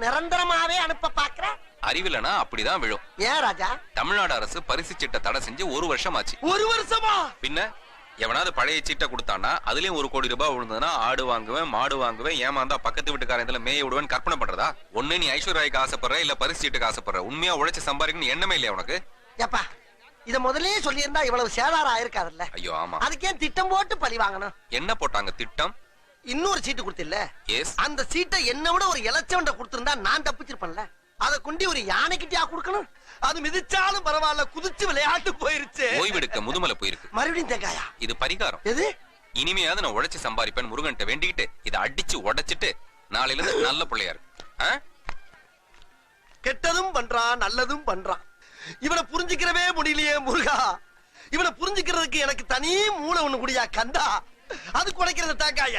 நிரந்தரமாவே அனுப்ப பாக்குற? அறிவிலனா அப்படிதான் விழும். ஏன் ராஜா? தமிழ்நாடு அரசு பரிசு சீட்டை தடை செஞ்சு 1 வருஷம் ஆச்சு. 1 வருஷமா? பின்ன எவனாவது பழைய சீட்டை கொடுத்தானா அதுலயும் 1 கோடி ரூபாய் விழுந்ததுன்னா ஆடு வாங்குவேன், மாடு வாங்குவேன், ஏமாந்தா பக்கத்து வீட்டுக்காரன் இதுல மேய விடுவேன் கற்பனை பண்றதா? ஒண்ணு நீ ஐஸ்வர்யாய்க்கு ஆசைப்படுற, இல்ல பரிசு சீட்டுக்கு ஆசைப்படுற. உண்மையா உழைச்சு சம்பாதிக்கணும்னு எண்ணமே இல்லையா உனக்கு? ஏப்பா, இத முதல்லயே சொல்லியிருந்தா இவ்வளவு சேதாரம் ஆயிருக்காதுல்ல. ஐயோ ஆமா. அதுக்கே திட்டம் போட்டு பழி வாங்கணும். என்ன போட்டாங்க திட்டம்? இன்னொரு சீட்டு கொடுத்தில்ல? எஸ். அந்த சீட்டை என்ன விட ஒரு இலச்சவன்ட கொடுத்திருந்தா நான் தப்பிச்சிருப்பேன்ல. அத கொண்டு ஒரு யானைக்கிட்டயா கொடுக்கணும்? அது மிதிச்சாலும் பரவாயில்ல, குதிச்சு விளையாட்டு போயிருச்சு. ஓய்வெடுக்க முதுமலை போயிருக்கு. மறுபடியும் தேங்காயா? இது பரிகாரம். எது? இனிமையாவது நான் உழைச்சு சம்பாதிப்பேன் முருகன்ட்ட வேண்டிக்கிட்டு இதை அடிச்சு உடைச்சிட்டு நாளையில இருந்து நல்ல பிள்ளையா இருக்கு. கெட்டதும் பண்றான், நல்லதும் பண்றான். இவனை புரிஞ்சுக்கிறவே முடியலையே முருகா. இவனை புரிஞ்சுக்கிறதுக்கு எனக்கு தனி மூளை ஒண்ணு குடியா கந்தா. அது குறைக்கிறது தாக்காய.